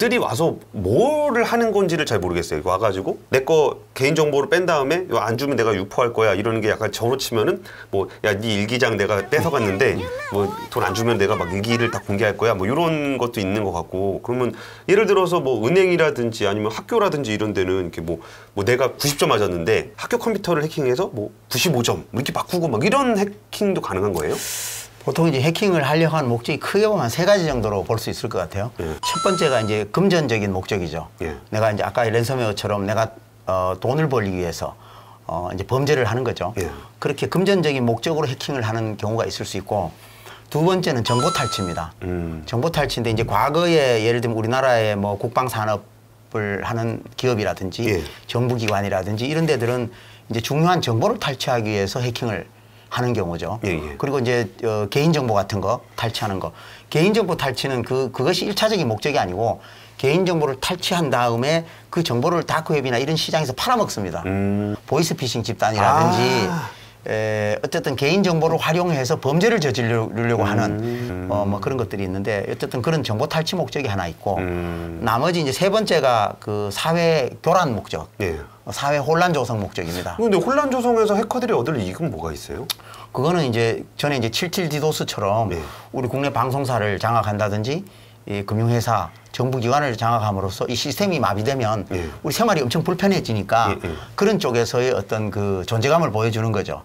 그들이 와서 뭐를 하는 건지를 잘 모르겠어요. 와가지고 내 거 개인정보를 뺀 다음에 이거 안 주면 내가 유포할 거야 이러는 게 약간 저로 치면은 뭐 야 네 일기장 내가 뺏어갔는데 뭐 돈 안 주면 내가 막 일기를 다 공개할 거야 뭐 이런 것도 있는 것 같고 그러면 예를 들어서 뭐 은행이라든지 아니면 학교라든지 이런 데는 이렇게 뭐 내가 90점 맞았는데 학교 컴퓨터를 해킹해서 뭐 95점 뭐 이렇게 바꾸고 막 이런 해킹도 가능한 거예요? 보통 이제 해킹을 하려고 하는 목적이 크게 보면 세 가지 정도로 볼 수 있을 것 같아요. 첫 번째가 이제 금전적인 목적이죠. 내가 이제 아까 랜섬웨어처럼 내가 돈을 벌기 위해서 이제 범죄를 하는 거죠. 그렇게 금전적인 목적으로 해킹을 하는 경우가 있을 수 있고 두 번째는 정보 탈취입니다. 정보 탈취인데 이제 과거에 예를 들면 우리나라의 뭐 국방산업을 하는 기업이라든지 정부기관이라든지 이런 데들은 이제 중요한 정보를 탈취하기 위해서 해킹을 하는 경우죠. 그리고 이제 개인정보 같은 거 탈취하는 거. 개인정보 탈취는 그것이 일차적인 목적이 아니고 개인정보를 탈취한 다음에 그 정보를 다크웹이나 이런 시장에서 팔아먹습니다. 보이스피싱 집단이라든지 어쨌든 개인정보를 활용해서 범죄를 저지르려고 하는 뭐 그런 것들이 있는데 어쨌든 그런 정보 탈취 목적이 하나 있고 나머지 이제 세 번째가 그 사회 교란 목적. 사회 혼란 조성 목적입니다. 근데 혼란 조성에서 해커들이 얻을 이익은 뭐가 있어요? 그거는 이제 전에 이제 77 디도스처럼 우리 국내 방송사를 장악한다든지 이 금융회사, 정부기관을 장악함으로써 이 시스템이 마비되면 우리 생활이 엄청 불편해지니까 그런 쪽에서의 어떤 그 존재감을 보여주는 거죠.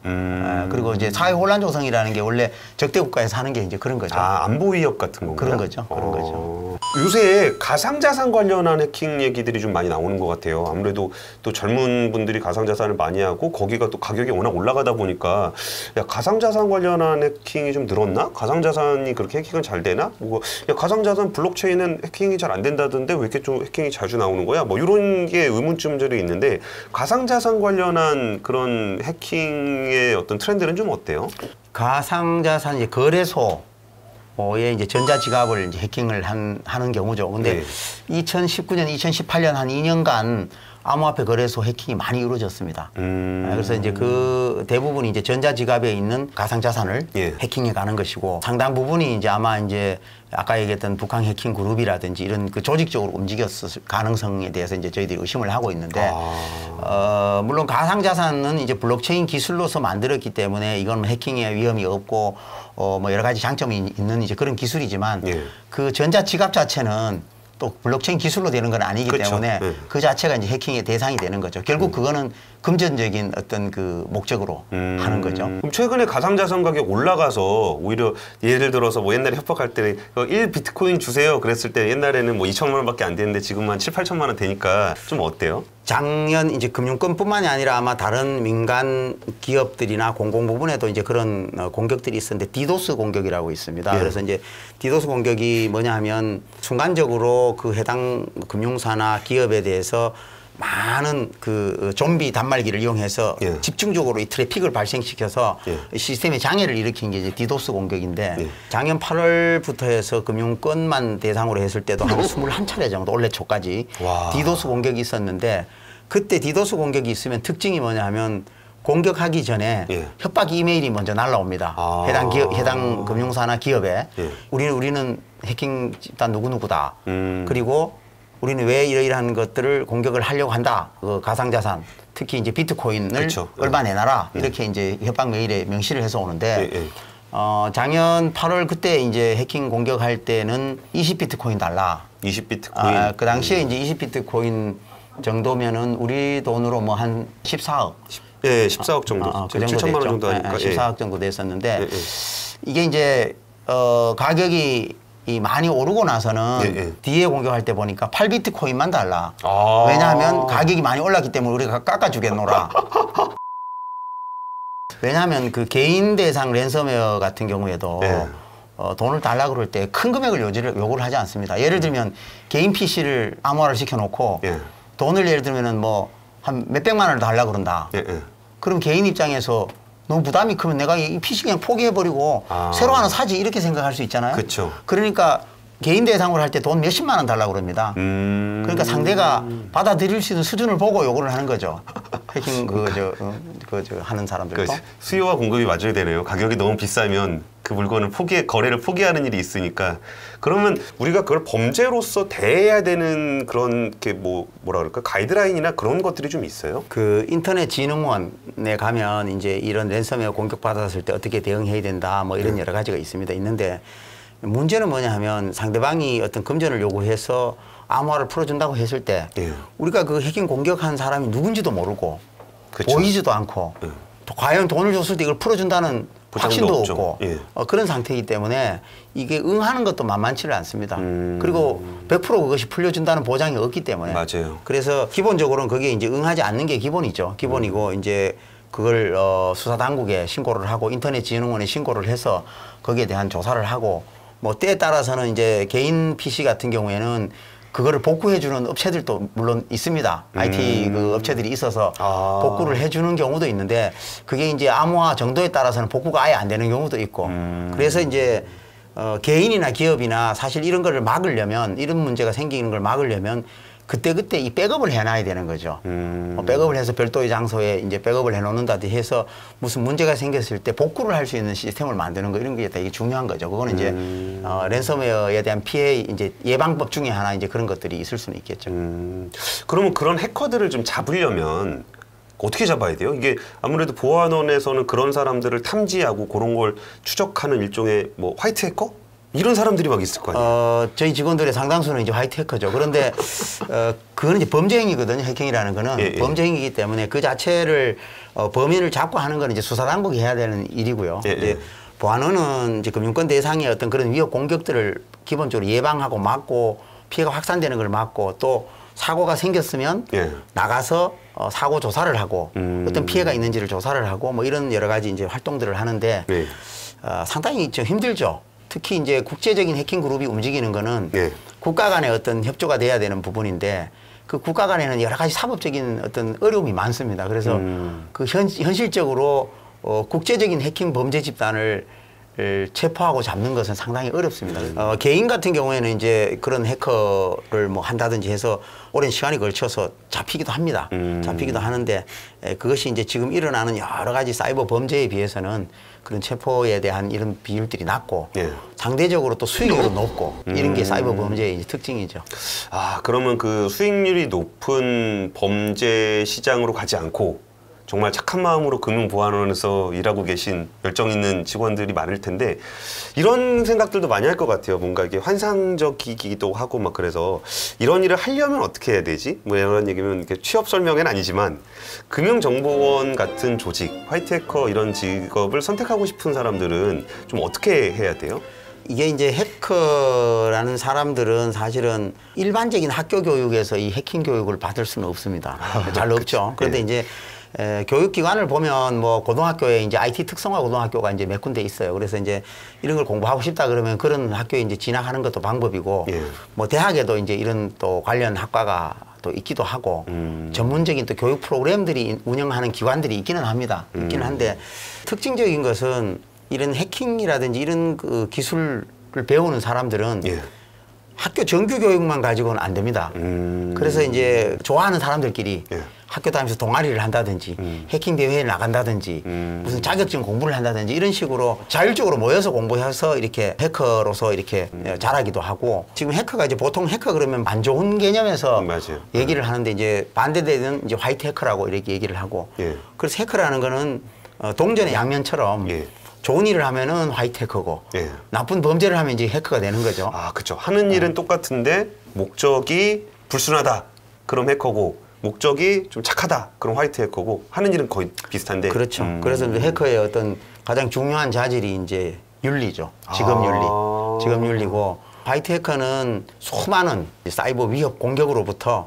그리고 이제 사회 혼란 조성이라는 게 원래 적대 국가에서 하는 게 이제 그런 거죠. 안보 위협 같은 건가요? 그런 거죠. 그런 거죠. 요새 가상자산 관련한 해킹 얘기들이 좀 많이 나오는 것 같아요. 아무래도 또 젊은 분들이 가상자산을 많이 하고 거기가 또 가격이 워낙 올라가다 보니까 야 가상자산 관련한 해킹이 좀 늘었나? 가상자산이 그렇게 해킹은 잘 되나? 뭐 야 가상자산 블록체인은 해킹이 잘 안 된다던데 왜 이렇게 좀 해킹이 자주 나오는 거야? 뭐 이런 게 의문점들이 있는데 가상자산 관련한 그런 해킹의 어떤 트렌드는 좀 어때요? 가상자산 이제 거래소 에 이제 전자지갑을 이제 해킹을 하는 경우죠. 근데 2019년, 2018년 한 2년간 암호화폐 거래소 해킹이 많이 이루어졌습니다. 그래서 이제 그 대부분이 이제 전자지갑에 있는 가상자산을 해킹해 가는 것이고 상당 부분이 이제 아마 이제 아까 얘기했던 북한 해킹 그룹이라든지 이런 그 조직적으로 움직였을 가능성에 대해서 이제 저희들이 의심을 하고 있는데 물론 가상자산은 이제 블록체인 기술로서 만들었기 때문에 이건 해킹의 위험이 없고 뭐 여러 가지 장점이 있는 이제 그런 기술이지만 그 전자지갑 자체는 또 블록체인 기술로 되는 건 아니기 때문에 그 자체가 이제 해킹의 대상이 되는 거죠. 결국 그거는 금전적인 어떤 그 목적으로 하는 거죠. 그럼 최근에 가상자산 가격 올라가서 오히려 예를 들어서 뭐 옛날에 협박할 때 1 비트코인 주세요 그랬을 때 옛날에는 뭐 2천만 원밖에 안 되는데 지금은 한 7, 8천만 원 되니까 좀 어때요? 작년 이제 금융권뿐만이 아니라 아마 다른 민간 기업들이나 공공 부분에도 이제 그런 공격들이 있었는데 디도스 공격이라고 있습니다. 그래서 이제 디도스 공격이 뭐냐 하면 순간적으로 그 해당 금융사나 기업에 대해서 많은 그 좀비 단말기를 이용해서 집중적으로 이 트래픽을 발생시켜서 시스템에 장애를 일으킨 게 이제 디도스 공격인데 작년 8월부터 해서 금융권만 대상으로 했을 때도 한 21차례 정도 올해 초까지 디도스 공격이 있었는데 그때 디도스 공격이 있으면 특징이 뭐냐 하면 공격하기 전에 협박 이메일이 먼저 날라옵니다. 해당 기업, 해당 금융사나 기업에 우리는 해킹 집단 누구누구다. 그리고 우리는 왜 이러이러한 것들을 공격을 하려고 한다. 그 가상자산, 특히 이제 비트코인을 얼마 내놔라. 이렇게 이제 협박 메일에 명시를 해서 오는데 작년 8월 그때 이제 해킹 공격할 때는 20비트코인 달라. 20비트코인. 그 당시에 이제 20비트코인 정도면은 우리 돈으로 뭐 한 14억. 14억 정도. 그 정도 7천만 원 정도 하니까. 14억 정도 됐었는데 이게 이제 가격이 많이 오르고 나서는 뒤에 공격할 때 보니까 8비트코인만 달라. 왜냐하면 가격이 많이 올랐기 때문에 우리가 깎아주겠노라. 왜냐하면 그 개인 대상 랜섬웨어 같은 경우에도 돈을 달라 그럴 때 큰 금액을 요구를 하지 않습니다. 예를 들면 개인 PC를 암호화를 시켜놓고 돈을 예를 들면 뭐 한 몇백만 원을 달라 그런다. 그럼 개인 입장에서 너무 부담이 크면 내가 이 PC 그냥 포기해버리고 새로 하나 사지 이렇게 생각할 수 있잖아요. 그쵸. 그러니까 개인 대상으로 할 때 돈 몇십만 원 달라고 그럽니다. 그러니까 상대가 받아들일 수 있는 수준을 보고 요구를 하는 거죠. 해킹 하는 사람들도. 그러니까 수요와 공급이 맞아야 되네요. 가격이 너무 비싸면 그 물건을 거래를 포기하는 일이 있으니까. 그러면 우리가 그걸 범죄로서 대해야 되는 그런 게 뭐라 그럴까? 가이드라인이나 그런 것들이 좀 있어요? 그 인터넷진흥원에 가면 이제 이런 랜섬웨어 공격 받았을 때 어떻게 대응해야 된다 뭐 이런 여러 가지가 있는데 문제는 뭐냐 하면 상대방이 어떤 금전을 요구해서 암호화를 풀어준다고 했을 때 우리가 그 해킹 공격한 사람이 누군지도 모르고 그쵸. 보이지도 않고 또 과연 돈을 줬을 때 이걸 풀어준다는 확신도 없고 그런 상태이기 때문에 이게 응하는 것도 만만치를 않습니다. 그리고 100% 그것이 풀려준다는 보장이 없기 때문에 맞아요. 그래서 기본적으로는 그게 이제 응하지 않는 게 기본이죠. 기본이고 이제 그걸 수사당국에 신고를 하고 인터넷진흥원에 신고를 해서 거기에 대한 조사를 하고 뭐 때에 따라서는 이제 개인 PC 같은 경우에는 그거를 복구해주는 업체들도 물론 있습니다. IT 그 업체들이 있어서 복구를 해주는 경우도 있는데 그게 이제 암호화 정도에 따라서는 복구가 아예 안 되는 경우도 있고 그래서 이제 개인이나 기업이나 사실 이런 거를 막으려면 이런 문제가 생기는 걸 막으려면 그때그때 이 백업을 해놔야 되는 거죠. 백업을 해서 별도의 장소에 이제 백업을 해놓는다든지 해서 무슨 문제가 생겼을 때 복구를 할 수 있는 시스템을 만드는 거 이런 게 되게 중요한 거죠. 그거는 이제 랜섬웨어에 대한 피해 이제 예방법 중에 하나 이제 그런 것들이 있을 수는 있겠죠. 그러면 그런 해커들을 좀 잡으려면 어떻게 잡아야 돼요? 이게 아무래도 보안원에서는 그런 사람들을 탐지하고 그런 걸 추적하는 일종의 뭐 화이트 해커? 이런 사람들이 막 있을 거 아니에요? 저희 직원들의 상당수는 이제 화이트 해커죠. 그런데 그거는 이제 범죄 행위거든요. 해킹이라는 거는 범죄 행위이기 때문에 그 자체를 범인을 잡고 하는 건 이제 수사당국이 해야 되는 일이고요. 이제 보안원은 이제 금융권 대상의 어떤 그런 위협 공격들을 기본적으로 예방하고 막고 피해가 확산되는 걸 막고 또 사고가 생겼으면 나가서 사고 조사를 하고 어떤 피해가 있는지를 조사를 하고 뭐 이런 여러 가지 이제 활동들을 하는데 상당히 좀 힘들죠. 특히 이제 국제적인 해킹 그룹이 움직이는 거는 국가 간의 어떤 협조가 돼야 되는 부분인데 그 국가 간에는 여러 가지 사법적인 어떤 어려움이 많습니다. 그래서 그 현실적으로 국제적인 해킹 범죄 집단을 체포하고 잡는 것은 상당히 어렵습니다. 개인 같은 경우에는 이제 그런 해커를 뭐 한다든지 해서 오랜 시간이 걸쳐서 잡히기도 합니다. 잡히기도 하는데 그것이 이제 지금 일어나는 여러 가지 사이버 범죄에 비해서는 그런 체포에 대한 이런 비율들이 낮고 상대적으로 또 수익률도 높고 이런 게 사이버 범죄의 특징이죠. 그러면 그 수익률이 높은 범죄 시장으로 가지 않고 정말 착한 마음으로 금융보안원에서 일하고 계신 열정 있는 직원들이 많을 텐데 이런 생각들도 많이 할 것 같아요. 뭔가 이게 환상적이기도 하고 막 그래서 이런 일을 하려면 어떻게 해야 되지? 뭐 이런 얘기면 이렇게 취업 설명은 아니지만 금융정보원 같은 조직, 화이트 해커 이런 직업을 선택하고 싶은 사람들은 좀 어떻게 해야 돼요? 이게 이제 해커라는 사람들은 사실은 일반적인 학교 교육에서 이 해킹 교육을 받을 수는 없습니다. 잘 없죠. 그런데 이제 교육기관을 보면 뭐 고등학교에 이제 IT 특성화 고등학교가 이제 몇 군데 있어요. 그래서 이제 이런 걸 공부하고 싶다 그러면 그런 학교에 이제 진학하는 것도 방법이고 뭐 대학에도 이제 이런 또 관련 학과가 또 있기도 하고 전문적인 또 교육 프로그램들이 운영하는 기관들이 있기는 합니다. 있기는 한데 특징적인 것은 이런 해킹이라든지 이런 그 기술을 배우는 사람들은 학교 정규 교육만 가지고는 안 됩니다. 그래서 이제 좋아하는 사람들끼리 학교 다니면서 동아리를 한다든지 해킹 대회에 나간다든지 무슨 자격증 공부를 한다든지 이런 식으로 자율적으로 모여서 공부해서 이렇게 해커로서 이렇게 자라기도 하고 지금 해커가 이제 보통 해커 그러면 안 좋은 개념에서 얘기를 하는데 이제 반대되는 이제 화이트 해커라고 이렇게 얘기를 하고 그래서 해커라는 거는 동전의 양면처럼 좋은 일을 하면은 화이트 해커고 나쁜 범죄를 하면 이제 해커가 되는 거죠. 그렇죠. 하는 일은 똑같은데 목적이 불순하다. 그럼 해커고 목적이 좀 착하다. 그럼 화이트 해커고 하는 일은 거의 비슷한데. 그렇죠. 그래서 해커의 어떤 가장 중요한 자질이 이제 윤리죠. 직업윤리고 화이트 해커는 수많은 사이버 위협 공격으로부터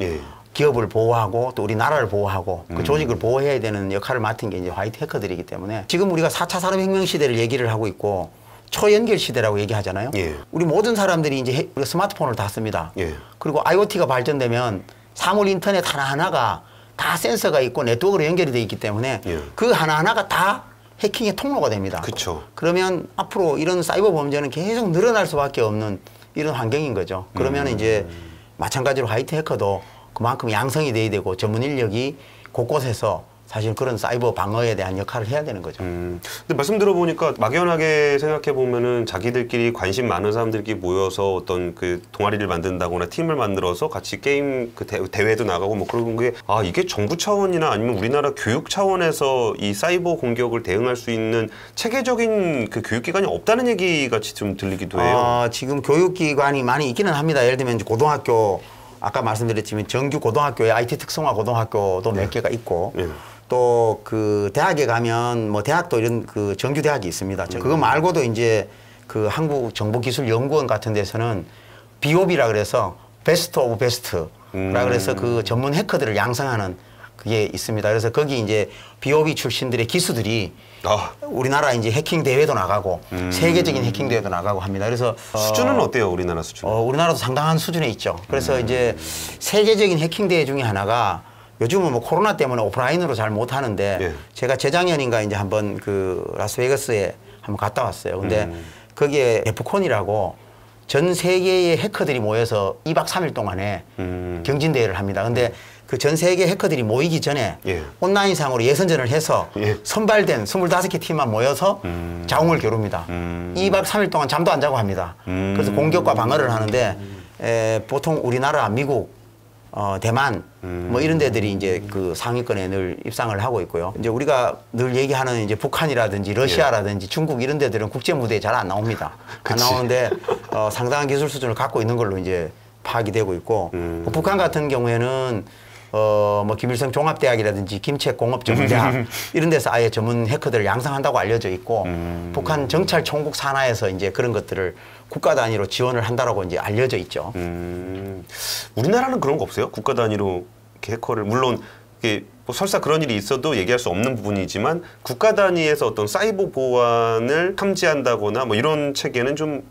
기업을 보호하고 또 우리 나라를 보호하고 그 조직을 보호해야 되는 역할을 맡은 게 이제 화이트 해커들이기 때문에 지금 우리가 4차 산업혁명 시대를 얘기를 하고 있고 초연결 시대라고 얘기하잖아요. 우리 모든 사람들이 이제 우리가 스마트폰을 다 씁니다. 그리고 IoT가 발전되면 사물 인터넷 하나하나가 다 센서가 있고 네트워크로 연결이 돼 있기 때문에 그 하나하나가 다 해킹의 통로가 됩니다. 그쵸. 그러면 앞으로 이런 사이버 범죄는 계속 늘어날 수밖에 없는 이런 환경인 거죠. 그러면 이제 마찬가지로 화이트 해커도 그만큼 양성이 돼야 되고 전문 인력이 곳곳에서 사실 그런 사이버 방어에 대한 역할을 해야 되는 거죠. 근데 말씀 들어보니까 막연하게 생각해 보면은 자기들끼리 관심 많은 사람들끼리 모여서 어떤 그 동아리를 만든다거나 팀을 만들어서 같이 게임 그 대회도 나가고 뭐 그런 게 이게 정부 차원이나 아니면 우리나라 교육 차원에서 이 사이버 공격을 대응할 수 있는 체계적인 그 교육기관이 없다는 얘기 같이 좀 들리기도 해요. 지금 교육기관이 많이 있기는 합니다. 예를 들면 이제 고등학교 아까 말씀드렸지만 정규 고등학교에 IT 특성화 고등학교도 몇 개가 있고 또 그 대학에 가면 뭐 대학도 이런 그 정규 대학이 있습니다. 그거 말고도 이제 그 한국정보기술연구원 같은 데서는 BOB라 그래서 베스트 오브 베스트라 그래서 그 전문 해커들을 양성하는 그게 있습니다. 그래서 거기 이제 BOB 출신들의 기수들이 우리나라 이제 해킹 대회도 나가고 세계적인 해킹 대회도 나가고 합니다. 그래서 수준은 어때요, 우리나라 수준? 우리나라도 상당한 수준에 있죠. 그래서 이제 세계적인 해킹 대회 중에 하나가 요즘은 뭐 코로나 때문에 오프라인으로 잘 못 하는데 제가 재작년인가 이제 한번 그 라스베이거스에 한번 갔다 왔어요. 근데 거기에 데프콘이라고 전 세계의 해커들이 모여서 2박 3일 동안에 경진대회를 합니다. 근데 그 전 세계 해커들이 모이기 전에 온라인상으로 예선전을 해서 선발된 25개 팀만 모여서 자웅을 겨룹니다. 2박 3일 동안 잠도 안 자고 합니다. 그래서 공격과 방어를 하는데 보통 우리나라, 미국, 대만 뭐 이런 데들이 이제 그 상위권에 늘 입상을 하고 있고요. 이제 우리가 늘 얘기하는 이제 북한이라든지 러시아라든지 중국 이런 데들은 국제 무대에 잘 안 나옵니다. 안 나오는데 상당한 기술 수준을 갖고 있는 걸로 이제 파악이 되고 있고 북한 같은 경우에는 뭐 김일성 종합대학이라든지 김책 공업전문대학 이런 데서 아예 전문 해커들을 양성한다고 알려져 있고 북한 정찰 총국 산하에서 이제 그런 것들을 국가 단위로 지원을 한다라고 이제 알려져 있죠. 우리나라는 그런 거 없어요? 국가 단위로 이렇게 해커를 물론 이게 뭐 설사 그런 일이 있어도 얘기할 수 없는 부분이지만 국가 단위에서 어떤 사이버 보안을 탐지한다거나 뭐 이런 체계는 좀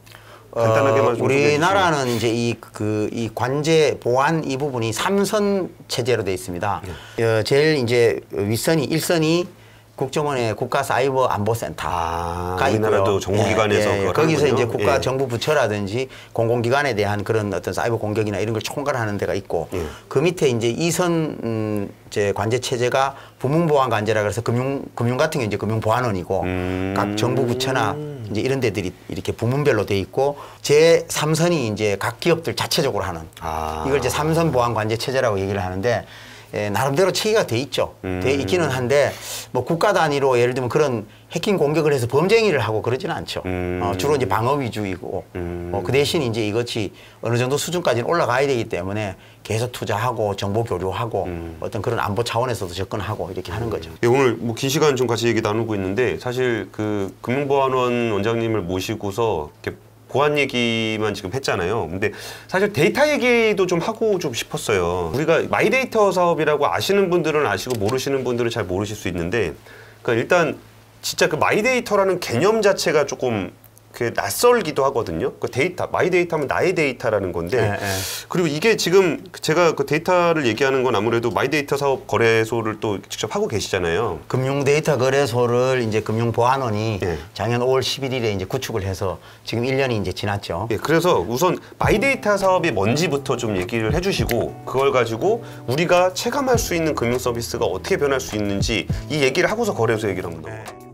간단하게만 좀 우리나라는 이제 이 관제 보안 이 부분이 3선 체제로 돼 있습니다. 제일 이제 윗선이 1선이 국정원의 국가사이버안보센터가 우리나라도 정보기관에서 거기서 이제 국가정보부처라든지 공공기관에 대한 그런 어떤 사이버 공격이나 이런 걸 총괄하는 데가 있고 그 밑에 이제 2선 이제 관제 체제가 부문보안관제라 그래서 금융 같은 게 이제 금융보안원이고 각 정부부처나 이제 이런 데들이 이렇게 부문별로 돼 있고 제 3선이 이제 각 기업들 자체적으로 하는 이걸 이제 3선 보안 관제 체제라고 얘기를 하는데 나름대로 체계가 돼 있죠. 돼 있기는 한데 뭐 국가 단위로 예를 들면 그런 해킹 공격을 해서 범죄행위를 하고 그러지는 않죠. 주로 이제 방어 위주이고 그 대신 이제 이것이 어느 정도 수준까지는 올라가야 되기 때문에 계속 투자하고 정보 교류하고 어떤 그런 안보 차원에서도 접근하고 이렇게 하는 거죠. 오늘 뭐 긴 시간 좀 같이 얘기 나누고 있는데 사실 그 금융보안원 원장님을 모시고서 이렇게 보안 얘기만 지금 했잖아요. 근데 사실 데이터 얘기도 좀 하고 좀 싶었어요. 우리가 마이데이터 사업이라고 아시는 분들은 아시고 모르시는 분들은 잘 모르실 수 있는데 그러니까 일단 진짜 그 마이데이터라는 개념 자체가 조금 그 낯설기도 하거든요. 그 데이터, 마이데이터 하면 나의 데이터라는 건데 그리고 이게 지금 제가 그 데이터를 얘기하는 건 아무래도 마이데이터 사업 거래소를 또 직접 하고 계시잖아요. 금융데이터 거래소를 이제 금융보안원이 작년 5월 11일에 이제 구축을 해서 지금 1년이 이제 지났죠. 그래서 우선 마이데이터 사업이 뭔지부터 좀 얘기를 해주시고 그걸 가지고 우리가 체감할 수 있는 금융 서비스가 어떻게 변할 수 있는지 이 얘기를 하고서 거래소 얘기를 한번 넘어가요.